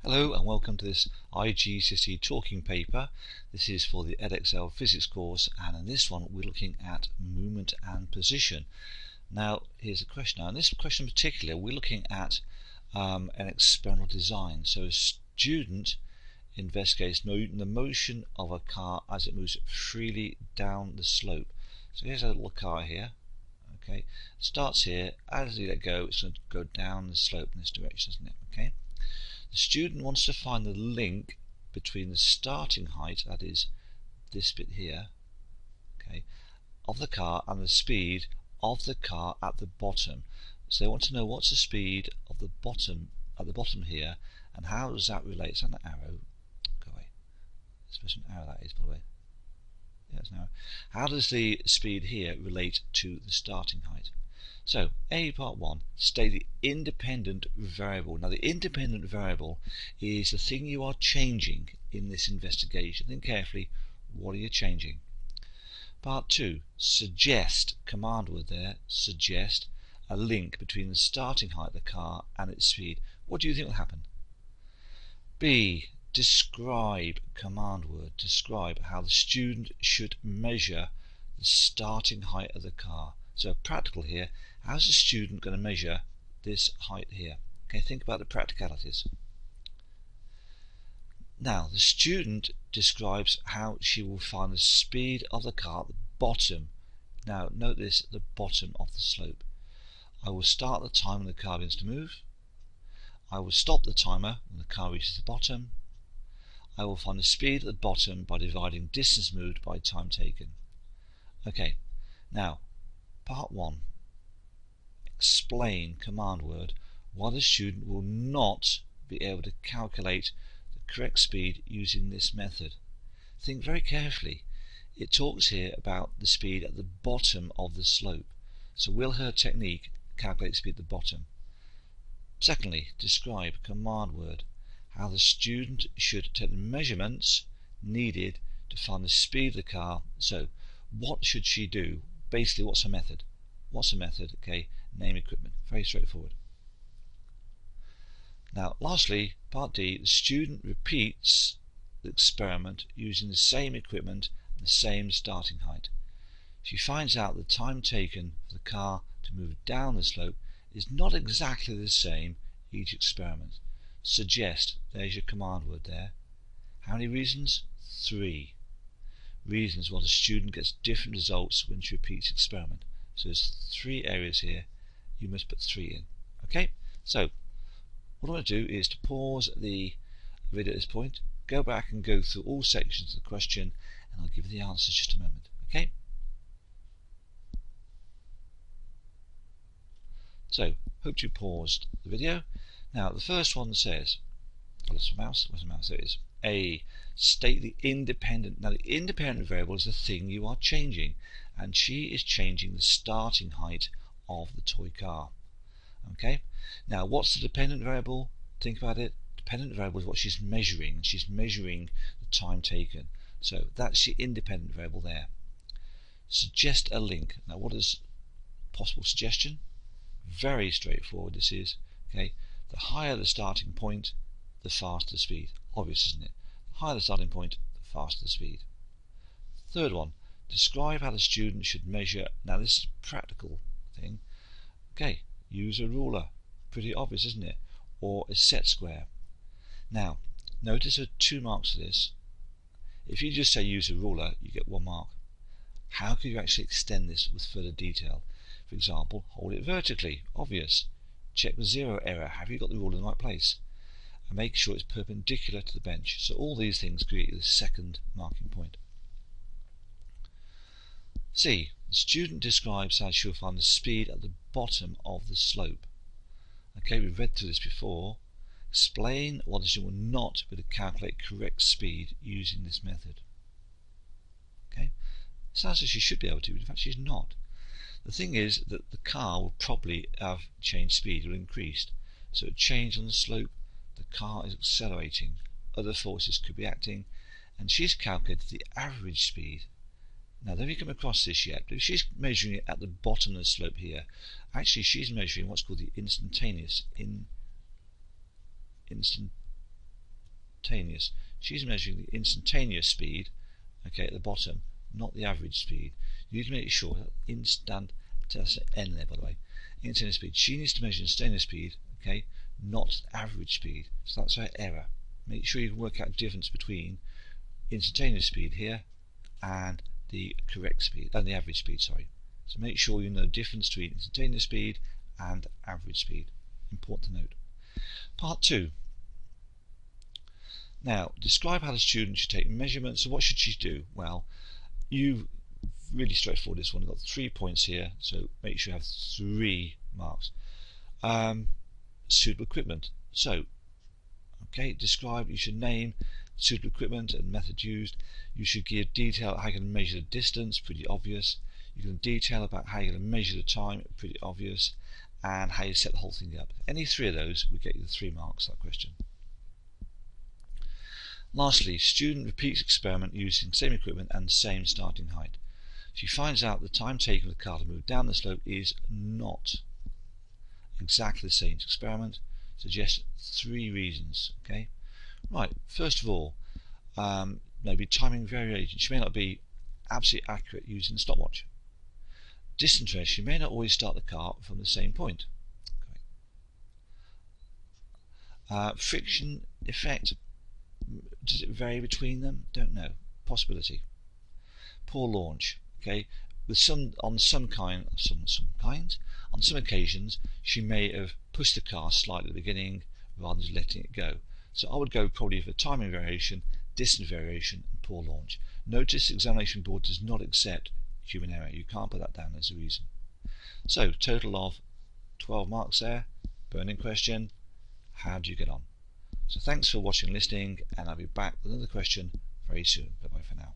Hello and welcome to this IGCSE talking paper. This is for the Edexcel physics course, and in this one we're looking at movement and position. Now here's a question. Now in this question in particular we're looking at an experimental design. So a student investigates the motion of a car as it moves freely down the slope. So here's a little car here. Okay, it starts here. As you let go, it's going to go down the slope in this direction, isn't it? Okay. The student wants to find the link between the starting height, that is this bit here, okay, of the car and the speed of the car at the bottom. So they want to know what's the speed of the bottom at the bottom here, and how does that relate? Is that an arrow? Go away. It's an arrow, that is, by the way. Yeah, it's an arrow. How does the speed here relate to the starting height? So, part 1, state the independent variable. Now the independent variable is the thing you are changing in this investigation. Think carefully, what are you changing? Part 2, suggest, command word there, suggest a link between the starting height of the car and its speed. What do you think will happen? B, describe, command word, describe how the student should measure the starting height of the car. So practical here, how's the student going to measure this height here? Okay, think about the practicalities. Now the student describes how she will find the speed of the car at the bottom. Now note this, at the bottom of the slope. I will start the time when the car begins to move. I will stop the timer when the car reaches the bottom. I will find the speed at the bottom by dividing distance moved by time taken. Okay, now part 1, explain, command word, why the student will not be able to calculate the correct speed using this method. Think very carefully. It talks here about the speed at the bottom of the slope. So will her technique calculate the speed at the bottom? Secondly, describe, command word, how the student should take the measurements needed to find the speed of the car. So what should she do? Basically, what's her method? What's her method? Okay, name equipment. Very straightforward. Now, lastly, part D, the student repeats the experiment using the same equipment and the same starting height. She finds out the time taken for the car to move down the slope is not exactly the same each experiment. Suggest, there's your command word there. How many reasons? 3. Reasons why the student gets different results when she repeats the experiment. So there's 3 areas here, you must put 3 in. Okay, so what I'm going to do is to pause the video at this point, go back and go through all sections of the question, and I'll give you the answers just a moment. Okay, so hope you paused the video. Now the first one says, I lost my mouse, where's the mouse? There it is. A, state the independent. Now the independent variable is the thing you are changing, and she is changing the starting height of the toy car. Okay, now what's the dependent variable? Think about it. Dependent variable is what she's measuring. She's measuring the time taken. So that's your independent variable there. Suggest a link. Now what is possible suggestion? Very straightforward this is. Okay, the higher the starting point, the faster the speed. Obvious, isn't it? The higher the starting point, the faster the speed. Third one, describe how the student should measure. Now this is a practical thing. Okay, use a ruler. Pretty obvious, isn't it? Or a set square. Now, notice there are 2 marks for this. If you just say use a ruler, you get 1 mark. How could you actually extend this with further detail? For example, hold it vertically. Obvious. Check the 0 error. Have you got the ruler in the right place? And make sure it's perpendicular to the bench. So all these things create the second marking point. C. The student describes how she will find the speed at the bottom of the slope. Okay, we've read through this before. Explain why the student will not be able to calculate correct speed using this method. Okay, sounds like she should be able to, but in fact she's not. The thing is that the car will probably have changed speed, or increased. So a change on the slope, the car is accelerating, other forces could be acting, and she's calculated the average speed. Now, have you come across this yet? But if she's measuring it at the bottom of the slope here, actually she's measuring what's called the instantaneous instantaneous. She's measuring the instantaneous speed, okay, at the bottom, not the average speed. You need to make sure that that's N there by the way, instantaneous speed. She needs to measure instantaneous speed, okay, not average speed. So that's her error. Make sure you can work out the difference between instantaneous speed here and the correct speed, and the average speed, sorry. So make sure you know the difference between instantaneous speed and average speed. Important to note. Part 2. Now, describe how the student should take measurements. So what should she do? Well, you really straightforward this one. You've got 3 points here, so make sure you have 3 marks. Suitable equipment. So, okay, describe, you should name suitable equipment and method used. You should give detail how you can measure the distance, pretty obvious. You can detail about how you're going to measure the time, pretty obvious, and how you set the whole thing up. Any 3 of those will get you the 3 marks, that question. Lastly, student repeats experiment using same equipment and same starting height. She finds out the time taken for the car to move down the slope is not exactly the same experiment. Suggest 3 reasons. Okay, right. First of all, maybe timing variation. She may not be absolutely accurate using the stopwatch. Distance variation. She may not always start the car from the same point. Okay. Friction effect. Does it vary between them? Don't know. Possibility. Poor launch. Okay, with on some occasions she may have pushed the car slightly at the beginning rather than just letting it go. So I would go probably for timing variation, distance variation, and poor launch. Notice the examination board does not accept human error. You can't put that down as a reason. So total of 12 marks there. Burning question. How do you get on? So thanks for watching and listening, and I'll be back with another question very soon. Bye bye for now.